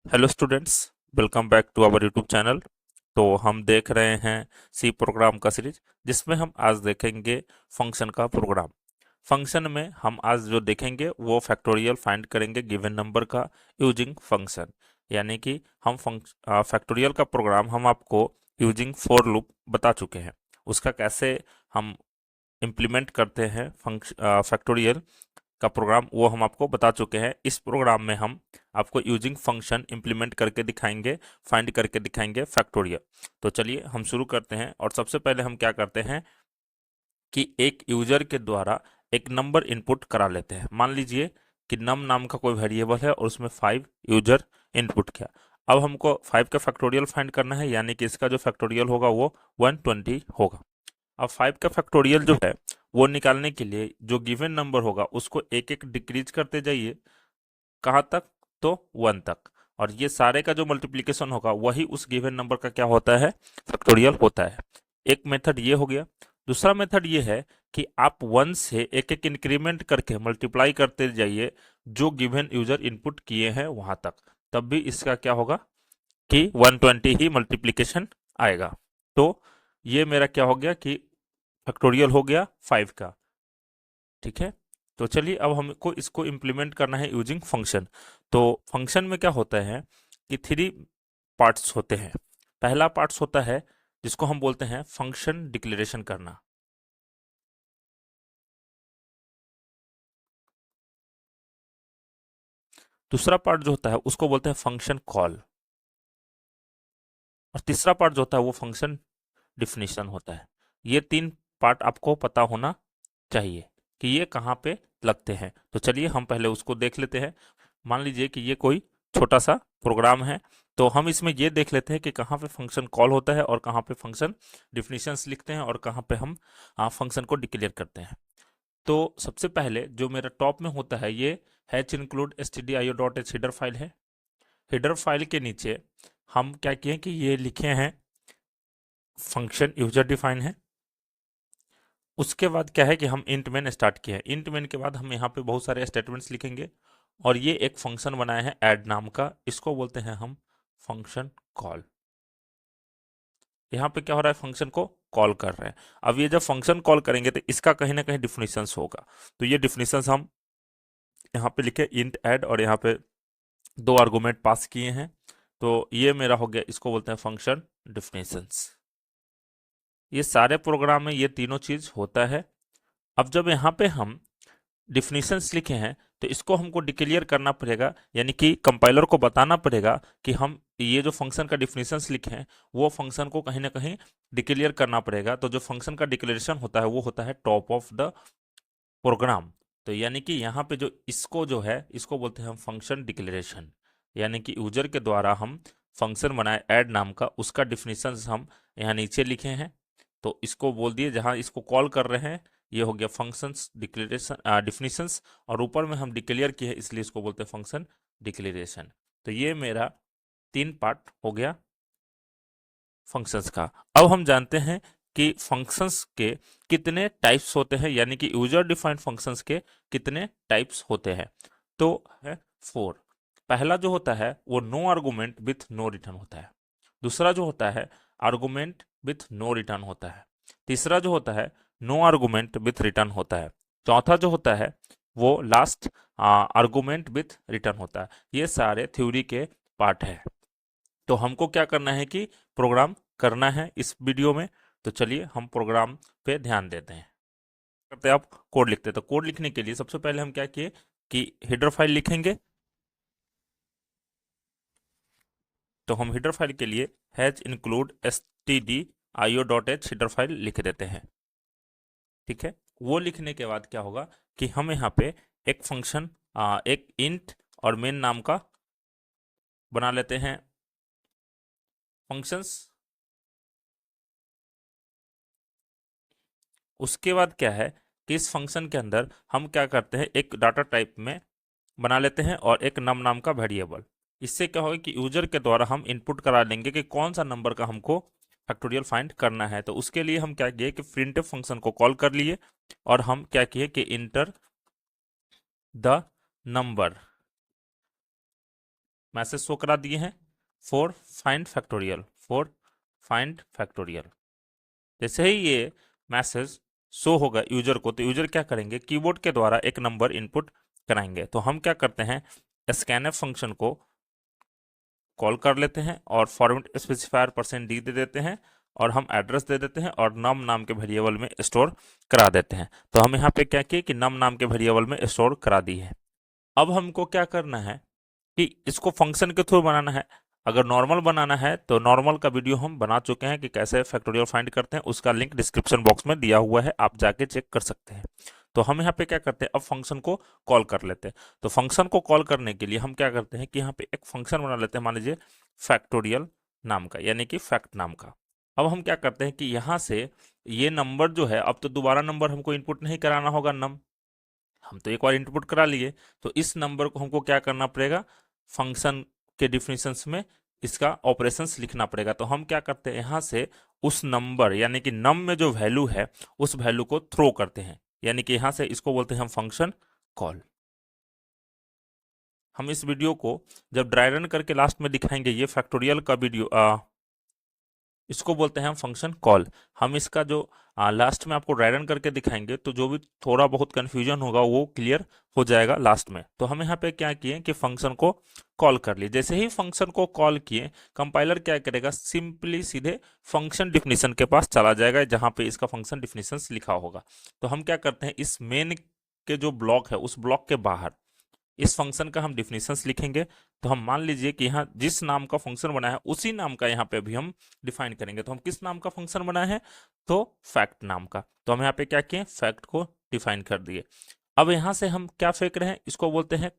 Hello students, welcome back to our YouTube channel. तो हम देख रहे हैं सी प्रोग्राम का सीरीज, जिसमें हम आज देखेंगे फंक्शन का प्रोग्राम। फंक्शन में हम आज जो देखेंगे वो फैक्टोरियल फाइंड करेंगे गिवन नंबर का यूजिंग फंक्शन। यानी कि हम फैक्टोरियल का प्रोग्राम हम आपको यूजिंग फॉर लूप बता चुके हैं। उसका कैसे हम इम्प्लीमेंट करते हैं फैक्टोरियल का प्रोग्राम वो हम आपको बता चुके हैं। इस प्रोग्राम में हम आपको यूजिंग फंक्शन इंप्लीमेंट करके दिखाएंगे, फाइंड करके दिखाएंगे फैक्टोरियल। तो चलिए हम शुरू करते हैं। और सबसे पहले हम क्या करते हैं कि एक यूजर के द्वारा एक नंबर इनपुट करा लेते हैं। मान लीजिए कि नम नाम का कोई वेरिएबल है और उसमें 5 यूजर इनपुट किया। अब हमको 5 का फैक्टोरियल फाइंड करना है, यानी कि इसका जो फैक्टोरियल होगा वो 120 होगा। अब 5 का फैक्टोरियल जो है वो निकालने के लिए जो गिवन नंबर होगा उसको एक एक डिक्रीज करते जाइए। कहाँ तक? तो 1 तक। और ये सारे का जो मल्टीप्लिकेशन होगा वही उस गिवन नंबर का क्या होता है? फैक्टोरियल होता है। एक मेथड ये हो गया। दूसरा मेथड ये है कि आप 1 से एक एक इंक्रीमेंट करके मल्टीप्लाई करते जाइए जो गिवन यूजर इनपुट किए हैं वहां तक। तब भी इसका क्या होगा कि 120 ही मल्टीप्लिकेशन आएगा। तो ये मेरा क्या हो गया कि फैक्टोरियल हो गया 5 का। ठीक है। तो चलिए अब हमको इसको इम्प्लीमेंट करना है यूजिंग फंक्शन। तो फंक्शन में क्या होता है कि 3 पार्ट्स होते हैं। पहला पार्ट्स होता है जिसको हम बोलते हैं फंक्शन डिक्लेरेशन करना। दूसरा पार्ट जो होता है उसको बोलते हैं फंक्शन कॉल। और तीसरा पार्ट जो होता है वो फंक्शन डिफिनीशन होता है। ये 3 पार्ट आपको पता होना चाहिए कि ये कहाँ पे लगते हैं। तो चलिए हम पहले उसको देख लेते हैं। मान लीजिए कि ये कोई छोटा सा प्रोग्राम है, तो हम इसमें ये देख लेते हैं कि कहाँ पे फंक्शन कॉल होता है और कहाँ पे फंक्शन डिफिनीशंस लिखते हैं और कहाँ पे हम फंक्शन को डिक्लेयर करते हैं। तो सबसे पहले जो मेरा टॉप में होता है ये hatch include stdio.h header file है। हेडर फाइल के नीचे हम क्या किए कि ये लिखे हैं फंक्शन यूजर डिफाइन है। उसके बाद क्या है कि हम इंट मेन स्टार्ट किए हैं। इंट मेन के बाद हम यहाँ पे बहुत सारे स्टेटमेंट्स लिखेंगे और ये एक फंक्शन बनाया है ऐड नाम का, इसको बोलते हैं हम फंक्शन कॉल। यहाँ पे क्या हो रहा है? फंक्शन को कॉल कर रहे हैं। अब ये जब फंक्शन कॉल करेंगे तो इसका कहीं ना कहीं डिफिनीशंस होगा। तो ये डिफिनीशंस हम यहाँ पे लिखे इंट ऐड और यहाँ पे 2 आर्गुमेंट पास किए हैं। तो ये मेरा हो गया, इसको बोलते हैं फंक्शन डिफिनीशंस। ये सारे प्रोग्राम में ये तीनों चीज होता है। अब जब यहाँ पे हम डिफिनीशंस लिखे हैं तो इसको हमको डिक्लेयर करना पड़ेगा, यानी कि कंपाइलर को बताना पड़ेगा कि हम ये जो फंक्शन का डिफिनीशंस लिखे हैं वो फंक्शन को कहीं ना कहीं डिक्लेयर करना पड़ेगा। तो जो फंक्शन का डिक्लेरेशन होता है वो होता है टॉप ऑफ द प्रोग्राम। तो यानी कि यहाँ पे जो इसको जो है इसको बोलते हैं हम फंक्शन डिक्लेरेशन। यानी कि यूजर के द्वारा हम फंक्शन बनाए ऐड नाम का, उसका डिफिनीशंस हम यहाँ नीचे लिखे हैं। तो इसको बोल दिए, जहाँ इसको कॉल कर रहे हैं ये हो गया फंक्शंस डिक्लेरेशन डिफिनीशंस, और ऊपर में हम डिक्लेयर किए हैं इसलिए इसको बोलते हैं फंक्शन डिक्लेरेशन। तो ये मेरा 3 पार्ट हो गया फंक्शंस का। अब हम जानते हैं कि फंक्शंस के कितने टाइप्स होते हैं, यानी कि यूजर डिफाइंड फंक्शंस के कितने टाइप्स होते हैं। तो है 4। पहला जो होता है वो no argument with no return होता है। दूसरा जो होता है आर्गुमेंट विथ नो रिटर्न होता है। तीसरा जो होता है नो आर्गुमेंट विथ रिटर्न होता है। चौथा जो होता है वो लास्ट आर्गुमेंट विथ रिटर्न होता है। ये सारे थ्योरी के पार्ट है। तो हमको क्या करना है कि प्रोग्राम करना है इस वीडियो में। तो चलिए हम प्रोग्राम पे ध्यान देते हैं। करते हैं, आप कोड लिखते हैं। तो कोड लिखने के लिए सबसे पहले हम क्या किए कि हेडर फाइल लिखेंगे। तो हम हेडर फाइल के लिए has include stdio.h header file लिख देते हैं। ठीक है। वो लिखने के बाद क्या होगा कि हम यहाँ पे एक फंक्शन एक इंट और मेन नाम का बना लेते हैं फंक्शंस। उसके बाद क्या है कि इस फंक्शन के अंदर हम क्या करते हैं, एक डाटा टाइप में बना लेते हैं और एक नम नाम का वेरिएबल। इससे क्या होगा कि यूजर के द्वारा हम इनपुट करा लेंगे कि कौन सा नंबर का हमको फैक्टोरियल फाइंड करना है। तो उसके लिए हम क्या किए कि प्रिंटफ फंक्शन को कॉल कर लिए और हम क्या किए कि enter the number message show करा दिए हैं फॉर फाइंड फैक्टोरियल। जैसे ही ये मैसेज शो होगा यूजर को, तो यूजर क्या करेंगे, कीबोर्ड के द्वारा एक नंबर इनपुट कराएंगे। तो हम क्या करते हैं, स्कैनफ फंक्शन को कॉल कर लेते हैं और फॉर्मेट स्पेसिफायर %d दे देते हैं और हम एड्रेस दे देते हैं और नम नाम के वेरिएबल में स्टोर करा देते हैं। तो हम यहाँ पे क्या किए कि नम नाम के वेरिएबल में स्टोर करा दी है। अब हमको क्या करना है कि इसको फंक्शन के थ्रू बनाना है। अगर नॉर्मल बनाना है तो नॉर्मल का वीडियो हम बना चुके हैं कि कैसे फैक्टोरियल फाइंड करते हैं, उसका लिंक डिस्क्रिप्शन बॉक्स में दिया हुआ है, आप जाके चेक कर सकते हैं। तो हम यहाँ पे क्या करते हैं, अब फंक्शन को कॉल कर लेते हैं। तो फंक्शन को कॉल करने के लिए हम क्या करते हैं कि यहाँ पे एक फंक्शन बना लेते हैं, मान लीजिए फैक्टोरियल नाम का, यानी कि फैक्ट नाम का। अब हम क्या करते हैं कि यहाँ से ये नंबर जो है, अब तो दोबारा नंबर हमको इनपुट नहीं कराना होगा, हम तो एक बार इनपुट करा लिए। तो इस नंबर को हमको क्या करना पड़ेगा, फंक्शन के डिफिनीशंस में इसका ऑपरेशंस लिखना पड़ेगा। तो हम क्या करते हैं, यहाँ से उस नंबर यानी कि नम में जो वैल्यू है उस वैल्यू को थ्रो करते हैं, यानी कि यहाँ से इसको बोलते हैं हम फंक्शन कॉल। हम इस वीडियो को जब ड्राई रन करके लास्ट में दिखाएंगे, ये फैक्टोरियल का वीडियो, इसको बोलते हैं हम फंक्शन कॉल। हम इसका जो लास्ट में आपको ड्राई रन करके दिखाएंगे, तो जो भी थोड़ा बहुत कंफ्यूजन होगा वो क्लियर हो जाएगा लास्ट में। तो हम यहाँ पे क्या किए कि फंक्शन को कॉल कर लिए। जैसे ही फंक्शन को कॉल किए, कंपाइलर क्या करेगा, सिंपली सीधे फंक्शन डिफिनीशन के पास चला जाएगा जहाँ पे इसका फंक्शन डिफिनीशन लिखा होगा। तो हम क्या करते हैं, इस मेन के जो ब्लॉक है उस ब्लॉक के बाहर इस फंक्शन का हम डिफिनीशंस लिखेंगे। तो हम मान लीजिए कि यहाँ जिस नाम का फंक्शन बना है उसी नाम का यहाँ पे अभी हम डिफाइन करेंगे। तो हम किस नाम का फंक्शन बनाए हैं, तो फैक्ट नाम का। तो हम यहाँ पे क्या किए, फैक्ट को डिफाइन कर दिए। अब यहाँ से हम क्या फेंक रहे हैं, इसको बोलते हैं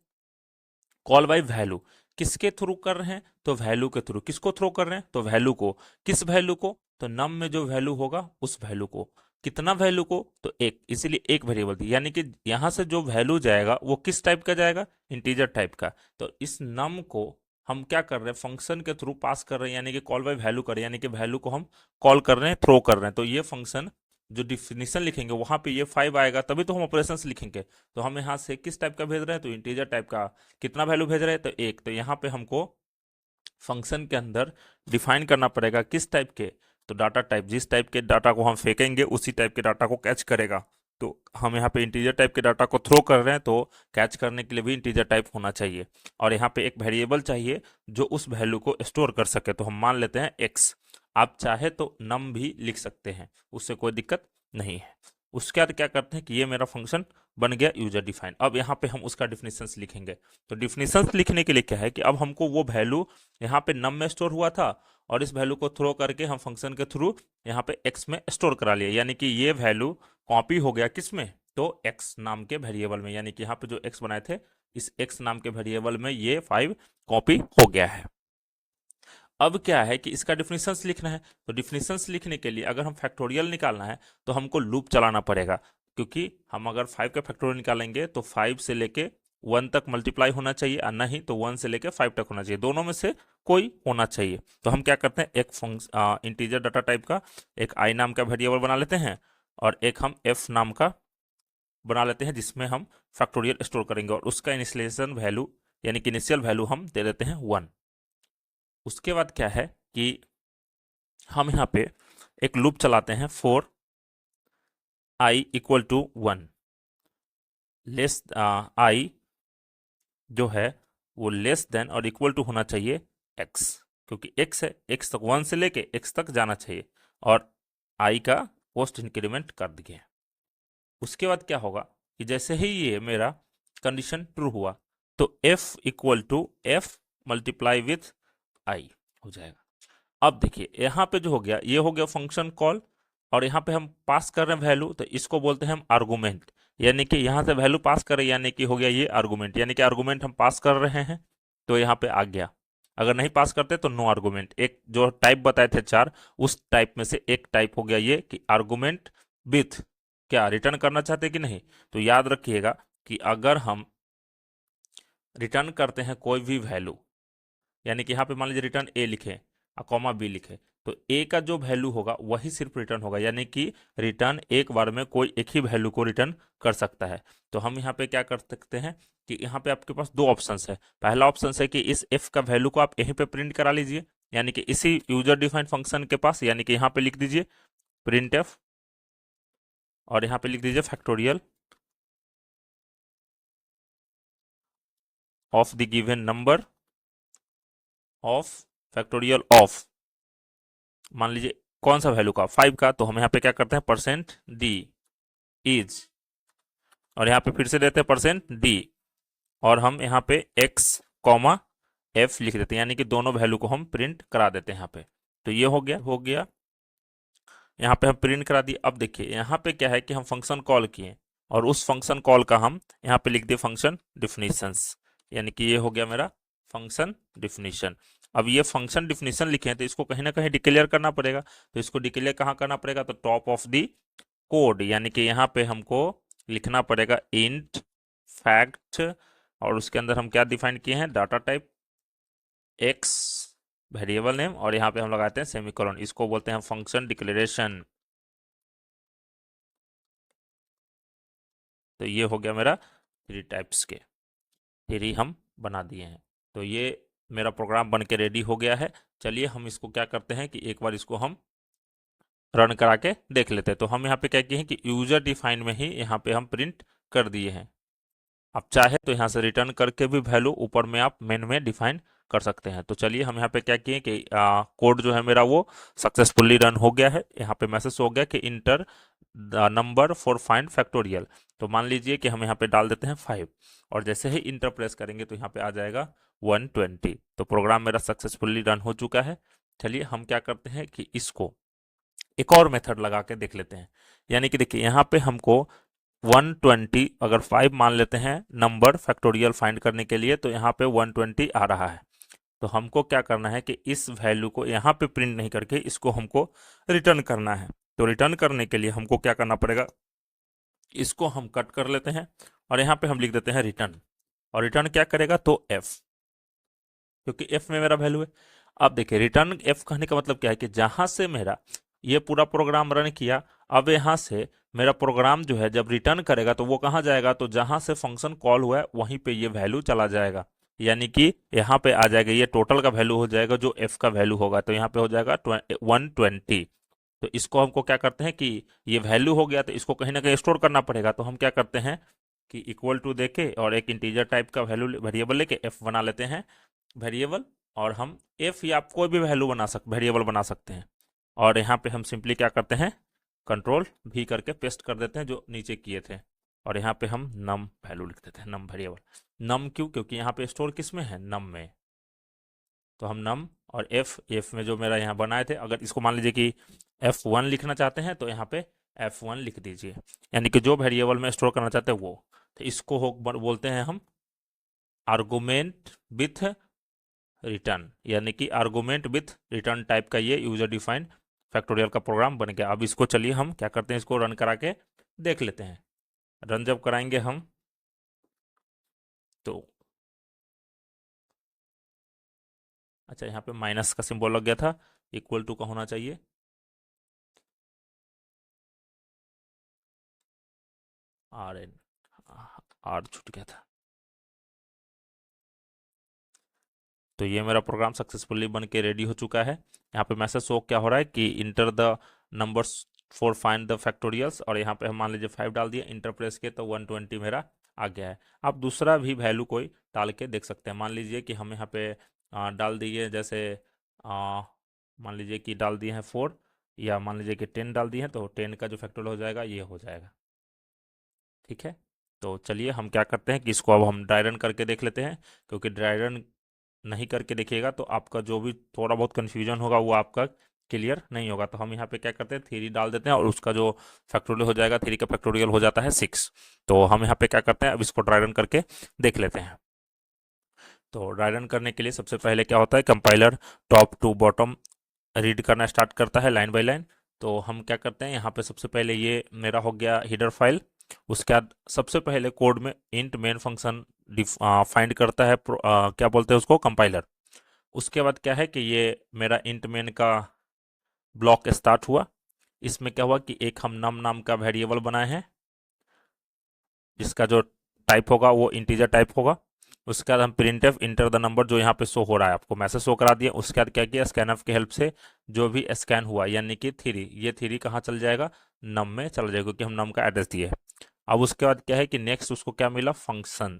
कॉल बाय वैल्यू। किसके थ्रू कर रहे हैं, तो वैल्यू के थ्रू। किसको थ्रो कर रहे हैं, तो वैल्यू को। किस वैल्यू को, तो नम में जो वैल्यू होगा उस वैल्यू को। कितना वैल्यू को, तो एक, इसीलिए एक वेरिएबल दी, यानी कि यहां से जो वैल्यू जाएगा वो किस टाइप का जाएगा, इंटीजर टाइप का। तो इस नम को हम क्या कर रहे हैं, फंक्शन के थ्रू पास कर रहे हैं, यानी कि कॉल बाय वैल्यू कर रहे हैं, यानी कि वैल्यू को हम कॉल कर रहे हैं, थ्रो कर रहे हैं। तो ये फंक्शन जो डिफिनीशन लिखेंगे वहां पे ये 5 आएगा, तभी तो हम ऑपरेशंस लिखेंगे। तो हम यहाँ से किस टाइप का भेज रहे हैं, तो इंटीजर टाइप का। कितना वैल्यू भेज रहे हैं, तो एक। तो यहाँ पे हमको फंक्शन के अंदर डिफाइन करना पड़ेगा किस टाइप के, तो डाटा टाइप। जिस टाइप के डाटा को हम फेंकेंगे उसी टाइप के डाटा को कैच करेगा। तो हम यहाँ पे इंटीजर टाइप के डाटा को थ्रो कर रहे हैं, तो कैच करने के लिए भी इंटीजर टाइप होना चाहिए। और यहाँ पे एक वेरिएबल चाहिए जो उस वैल्यू को स्टोर कर सके। तो हम मान लेते हैं एक्स। आप चाहे तो नम भी लिख सकते हैं, उससे कोई दिक्कत नहीं है। उसके बाद क्या करते हैं कि ये मेरा फंक्शन बन गया यूजर डिफाइन। अब यहाँ पे हम उसका डिफिनीशंस लिखेंगे। तो डिफिनीशंस लिखने के लिए क्या है कि अब हमको वो वैल्यू यहाँ पे नम में स्टोर हुआ था और इस वैल्यू को थ्रो करके हम फंक्शन के थ्रू यहाँ पे एक्स में स्टोर करा लिया, यानी कि ये वैल्यू कॉपी हो गया किस में, तो एक्स नाम के वेरिएबल में। यानी कि यहाँ पे जो एक्स बनाए थे इस एक्स नाम के वेरिएबल में ये 5 कॉपी हो गया है। अब क्या है कि इसका डिफिनीशंस लिखना है। तो डिफिनीशंस लिखने के लिए अगर हम फैक्टोरियल निकालना है तो हमको लूप चलाना पड़ेगा, क्योंकि हम अगर 5 का फैक्टोरियल निकालेंगे तो 5 से लेके 1 तक मल्टीप्लाई होना चाहिए, और नहीं तो 1 से लेके 5 तक होना चाहिए, दोनों में से कोई होना चाहिए। तो हम क्या करते हैं, एक इंटीजर डाटा टाइप का एक आई नाम का वेरिएबल बना लेते हैं और एक हम एफ नाम का बना लेते हैं जिसमें हम फैक्टोरियल स्टोर करेंगे, और उसका इनिशियलाइजेशन वैल्यू यानी कि इनिशियल वैल्यू हम दे देते हैं 1। उसके बाद क्या है कि हम यहाँ पे एक लूप चलाते हैं for i equal to 1। Less i जो है वो लेस देन और इक्वल टू होना चाहिए एक्स, क्योंकि एक्स है, एक्स तक 1 से लेके एक्स तक जाना चाहिए, और आई का पोस्ट इंक्रीमेंट कर दिए। उसके बाद क्या होगा कि जैसे ही ये मेरा कंडीशन ट्रू हुआ तो f equal to f multiply with i हो जाएगा। अब देखिए यहाँ पे जो हो गया, ये हो गया फंक्शन कॉल, और यहाँ पे हम पास कर रहे हैं वैल्यू, तो इसको बोलते हैं हम आर्गुमेंट। यानी कि यहाँ से वैल्यू पास कर रहे हैं, यानी कि हो गया ये आर्गुमेंट, यानी कि आर्गुमेंट हम पास कर रहे हैं तो यहाँ पे आ गया। अगर नहीं पास करते तो नो आर्गुमेंट। एक जो टाइप बताए थे 4, उस टाइप में से एक टाइप हो गया ये कि आर्गुमेंट विथ क्या रिटर्न करना चाहते कि नहीं। तो याद रखिएगा कि अगर हम रिटर्न करते हैं कोई भी वैल्यू, यानी कि यहाँ पे मान लीजिए रिटर्न ए लिखे कॉमा बी लिखे, तो ए का जो वैल्यू होगा वही सिर्फ रिटर्न होगा, यानी कि रिटर्न एक बार में कोई एक ही वैल्यू को रिटर्न कर सकता है। तो हम यहाँ पे क्या कर सकते हैं कि यहाँ पे आपके पास दो ऑप्शंस है। पहला ऑप्शन है कि इस एफ का वैल्यू को आप यहीं पे प्रिंट करा लीजिए, यानी कि इसी यूजर डिफाइंड फंक्शन के पास, यानी कि यहाँ पे लिख दीजिए प्रिंट एफ और यहाँ पे लिख दीजिए factorial of the given number of factorial of, मान लीजिए कौन सा वैल्यू का, 5 का। तो हम यहाँ पे क्या करते हैं परसेंट डी इज, और यहाँ पे फिर से देते हैं परसेंट डी, और हम यहाँ पे एक्स कॉमा एफ लिख देते हैं, यानी कि दोनों वैल्यू को हम प्रिंट करा देते हैं यहाँ पे। तो ये हो गया यहाँ पे हम प्रिंट करा दिए। अब देखिए यहाँ पे क्या है कि हम फंक्शन कॉल किए और उस फंक्शन कॉल का हम यहाँ पे लिख दिए फंक्शन डिफिनीशंस, यानी कि ये हो गया मेरा फंक्शन डिफिनीशन। अब ये फंक्शन डिफिनीशन लिखे हैं तो इसको कहीं ना कहीं डिक्लेयर करना पड़ेगा। तो इसको डिक्लेयर कहाँ करना पड़ेगा, तो टॉप ऑफ दी कोड, यानी कि यहाँ पे हमको लिखना पड़ेगा इंट फैक्ट, और उसके अंदर हम क्या डिफाइन किए हैं, data type x variable name, और यहाँ पे हम लगाते हैं सेमीकोलन। इसको बोलते हैं फंक्शन डिक्लेरेशन। तो ये हो गया मेरा थ्री टाइप्स के, थ्री हम बना दिए हैं। तो ये मेरा प्रोग्राम बन के रेडी हो गया है। चलिए हम इसको क्या करते हैं कि एक बार इसको हम रन करा के देख लेते हैं। तो हम यहाँ पे क्या किए हैं कि यूजर डिफाइन में ही यहाँ पे हम प्रिंट कर दिए हैं। आप चाहे तो यहाँ से रिटर्न करके भी वैल्यू ऊपर में आप मेन में डिफाइन कर सकते हैं। तो चलिए हम यहाँ पे क्या किए कि कोड जो है मेरा वो सक्सेसफुली रन हो गया है। यहाँ पे मैसेज हो गया कि enter the number for find factorial. तो मान लीजिए कि हम यहाँ पे डाल देते हैं 5, और जैसे ही इंटर प्रेस करेंगे तो यहाँ पे आ जाएगा 120। तो प्रोग्राम मेरा सक्सेसफुली रन हो चुका है। चलिए हम क्या करते हैं कि इसको एक और मेथड लगा के देख लेते हैं। यानी कि देखिए यहाँ पे हमको 120 अगर 5 मान लेते हैं नंबर फैक्टोरियल फाइंड करने के लिए, तो यहाँ पे 120 आ रहा है। तो हमको क्या करना है कि इस वैल्यू को यहाँ पे प्रिंट नहीं करके इसको हमको रिटर्न करना है। तो रिटर्न करने के लिए हमको क्या करना पड़ेगा, इसको हम कट कर लेते हैं और यहाँ पे हम लिख देते हैं रिटर्न, और रिटर्न क्या करेगा तो एफ, क्योंकि एफ में मेरा वैल्यू है। अब देखिए रिटर्न एफ कहने का मतलब क्या है कि जहां से मेरा ये पूरा प्रोग्राम रन किया, अब यहाँ से मेरा प्रोग्राम जो है जब रिटर्न करेगा तो वो कहाँ जाएगा, तो जहां से फंक्शन कॉल हुआ है वहीं पे ये वैल्यू चला जाएगा, यानी कि यहाँ पे आ जाएगा, ये टोटल का वैल्यू हो जाएगा जो एफ का वैल्यू होगा। तो यहाँ पे हो जाएगा 120। तो इसको हमको क्या करते हैं कि ये वैल्यू हो गया तो इसको कहीं ना कहीं स्टोर करना पड़ेगा। तो हम क्या करते हैं कि इक्वल टू देके और एक इंटीजर टाइप का वैल्यू वेरिएबल लेके एफ बना लेते हैं वेरिएबल, और हम एफ या आप कोई भी वैल्यू वेरिएबल बना सकते हैं। और यहाँ पे हम सिंपली क्या करते हैं कंट्रोल भी करके पेस्ट कर देते हैं जो नीचे किए थे, और यहाँ पे हम नम वैल्यू लिख देते हैं, नम वेरिएबल। नम क्यों, क्योंकि यहाँ पे स्टोर किस में है, नम में। तो हम नम और एफ में जो मेरा यहाँ बनाए थे, अगर इसको मान लीजिए कि F1 लिखना चाहते हैं तो यहाँ पे F1 लिख दीजिए, यानी कि जो वेरिएबल में स्टोर करना चाहते हैं वो। तो इसको बोलते हैं हम आर्गुमेंट विथ रिटर्न, यानी कि आर्गुमेंट विथ रिटर्न टाइप का ये यूजर डिफाइंड फैक्टोरियल का प्रोग्राम बन गया। अब इसको चलिए हम क्या करते हैं, इसको रन करा के देख लेते हैं। रन जब कराएंगे हम तो अच्छा, यहाँ पे माइनस का सिंबल लग गया था, इक्वल टू का होना चाहिए, आर एन, आर छूट गया था। तो ये मेरा प्रोग्राम सक्सेसफुली बन के रेडी हो चुका है। यहाँ पे मैसेज शो क्या हो रहा है कि enter the numbers for find the factorials, और यहाँ पे हम मान लीजिए 5 डाल दिया, इंटर प्रेस के तो 120 मेरा आ गया है। आप दूसरा भी वैल्यू कोई डाल के देख सकते हैं। मान लीजिए कि हम यहाँ पे डाल दिए, जैसे मान लीजिए कि डाल दिए हैं 4, या मान लीजिए कि 10 डाल दिए हैं, तो 10 का जो फैक्टोरियल हो जाएगा ये हो जाएगा। ठीक है, तो चलिए हम क्या करते हैं कि इसको अब हम ड्राई रन करके देख लेते हैं, क्योंकि ड्राई रन नहीं करके देखिएगा तो आपका जो भी थोड़ा बहुत कन्फ्यूजन होगा वो आपका क्लियर नहीं होगा। तो हम यहाँ पे क्या करते हैं, थ्री डाल देते हैं और उसका जो फैक्टोरियल हो जाएगा, थ्री का फैक्टोरियल हो जाता है 6। तो हम यहाँ पे क्या करते हैं, अब इसको ड्राई रन करके देख लेते हैं। तो ड्राई रन करने के लिए सबसे पहले क्या होता है, compiler top to bottom read करना स्टार्ट करता है लाइन बाय लाइन। तो हम क्या करते हैं, यहाँ पे सबसे पहले ये मेरा हो गया हीडर फाइल। उसके बाद सबसे पहले कोड में इंट मेन फंक्शन फाइंड करता है, क्या बोलते हैं उसको, कंपाइलर। उसके बाद क्या है कि ये मेरा इंट मेन का ब्लॉक स्टार्ट हुआ। इसमें क्या हुआ कि एक हम नम नाम का वेरिएबल बनाए हैं जिसका जो टाइप होगा वो इंटीजर टाइप होगा। उसके बाद हम प्रिंटफ इंटर द नंबर जो यहाँ पे शो हो रहा है आपको मैसेज शो करा दिया। उसके बाद क्या किया, स्कैनफ की हेल्प से जो भी स्कैन हुआ यानी कि 3, ये 3 कहाँ चल जाएगा, नम में चल जाएगा क्योंकि हम नम का एड्रेस दिए। अब उसके बाद क्या है कि नेक्स्ट उसको क्या मिला, फंक्शन।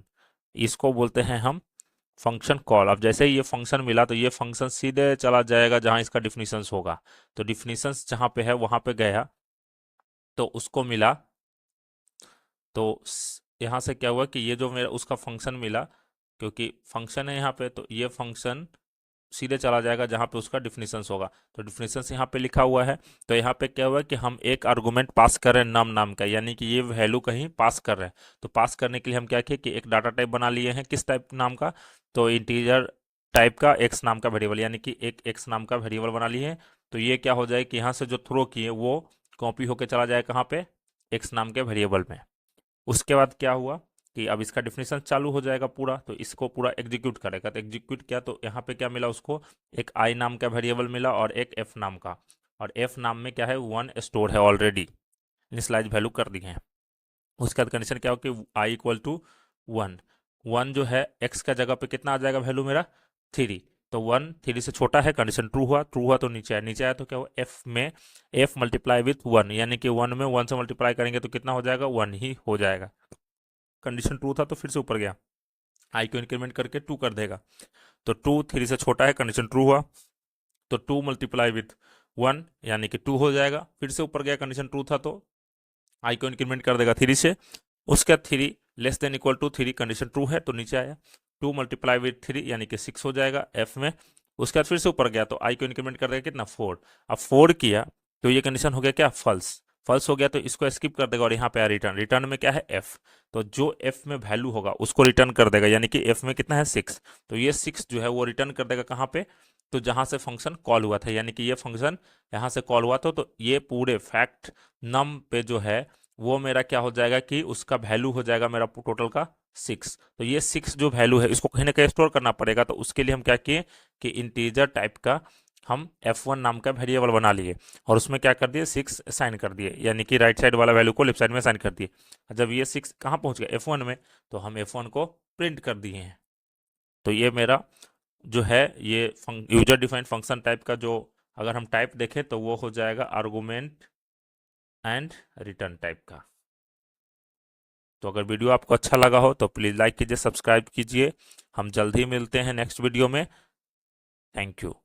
इसको बोलते हैं हम फंक्शन कॉल। अब जैसे ही ये फंक्शन मिला तो ये फंक्शन सीधे चला जाएगा जहां इसका डिफिनीशंस होगा। तो डिफिनीशंस जहां पे है वहां पे गया तो उसको मिला। तो यहाँ से क्या हुआ कि ये जो मेरा उसका फंक्शन मिला, क्योंकि फंक्शन है यहाँ पे तो ये फंक्शन सीधे चला जाएगा जहाँ पे उसका डिफिनीशंस होगा। तो डिफिनीशंस यहाँ पे लिखा हुआ है। तो यहाँ पे क्या हुआ कि हम एक आर्गुमेंट पास कर रहे हैं नम नाम का, यानी कि ये वैल्यू कहीं पास कर रहे हैं। तो पास करने के लिए हम क्या किए कि एक डाटा टाइप बना लिए हैं। किस टाइप नाम का, तो इंटीजर टाइप का एक्स नाम का वेरिएबल, यानी कि एक एक्स नाम का वेरिएबल बना लिए हैं। तो ये क्या हो जाए कि यहाँ से जो थ्रो किए वो कॉपी होके चला जाए कहाँ पे, एक्स नाम के वेरिएबल में। उसके बाद क्या हुआ कि अब इसका डिफिनेशन चालू हो जाएगा पूरा, तो इसको पूरा एग्जीक्यूट करेगा। तो एग्जीक्यूट किया तो यहाँ पे क्या मिला उसको, एक आई नाम का वेरिएबल मिला और एक एफ नाम का। और एफ नाम में क्या है, 1 स्टोर है ऑलरेडी, इनिशियलाइज वैल्यू कर दी है। उसके बाद कंडीशन क्या हो कि आई इक्वल टू 1, 1 जो है एक्स का जगह पे कितना आ जाएगा वैल्यू मेरा, 3। तो 1 3 से छोटा है, कंडीशन ट्रू हुआ, ट्रू हुआ तो नीचे आया, नीचे आया तो क्या हुआ, एफ में एफ मल्टीप्लाई विथ 1, यानी कि 1 में 1 से मल्टीप्लाई करेंगे तो कितना हो जाएगा, 1 ही हो जाएगा। कंडीशन ट्रू था तो फिर से ऊपर गया, आई को इंक्रीमेंट करके 2 कर देगा। तो 2 3 से छोटा है, कंडीशन ट्रू हुआ, तो 2 मल्टीप्लाई विथ 1 यानी कि 2 हो जाएगा। फिर से ऊपर गया, कंडीशन ट्रू था तो आई को इंक्रीमेंट कर देगा 3 से। उसके बाद 3 less than equal to 3, condition true है तो नीचे आया, 2 मल्टीप्लाई विथ 3 यानी कि 6 हो जाएगा एफ में। उसके बाद फिर से ऊपर गया तो आई को इंक्रीमेंट कर देगा कितना, 4। अब 4 किया तो ये कंडीशन हो गया क्या, फॉल्स। फॉल्स हो गया तो इसको स्किप कर देगा और यहाँ पे आया रिटर्न, रिटर्न में क्या है, एफ। तो जो एफ में वैल्यू होगा उसको रिटर्न कर देगा, यानी कि एफ में कितना है, 6। तो ये 6 जो है वो रिटर्न कर देगा कहाँ पे, तो जहां से फंक्शन कॉल हुआ था, यानी कि ये फंक्शन यहाँ से कॉल हुआ था। तो ये पूरे फैक्ट नम पे जो है वो मेरा क्या हो जाएगा कि उसका वैल्यू हो जाएगा मेरा टोटल का 6। तो ये 6 जो वैल्यू है इसको कहीं ना कहीं स्टोर करना पड़ेगा। तो उसके लिए हम क्या किए कि इंटीजर टाइप का हम f1 नाम का वेरिएबल बना लिए और उसमें क्या कर दिए, 6 असाइन कर दिए, यानी कि राइट साइड वाला वैल्यू को लेफ्ट साइड में असाइन कर दिए। जब ये 6 कहाँ पहुंच गया, f1 में, तो हम f1 को प्रिंट कर दिए हैं। तो ये मेरा जो है ये यूजर डिफाइंड फंक्शन टाइप का जो अगर हम टाइप देखें तो वो हो जाएगा आर्गुमेंट एंड रिटर्न टाइप का। तो अगर वीडियो आपको अच्छा लगा हो तो प्लीज़ लाइक कीजिए, सब्सक्राइब कीजिए। हम जल्द ही मिलते हैं नेक्स्ट वीडियो में। Thank you.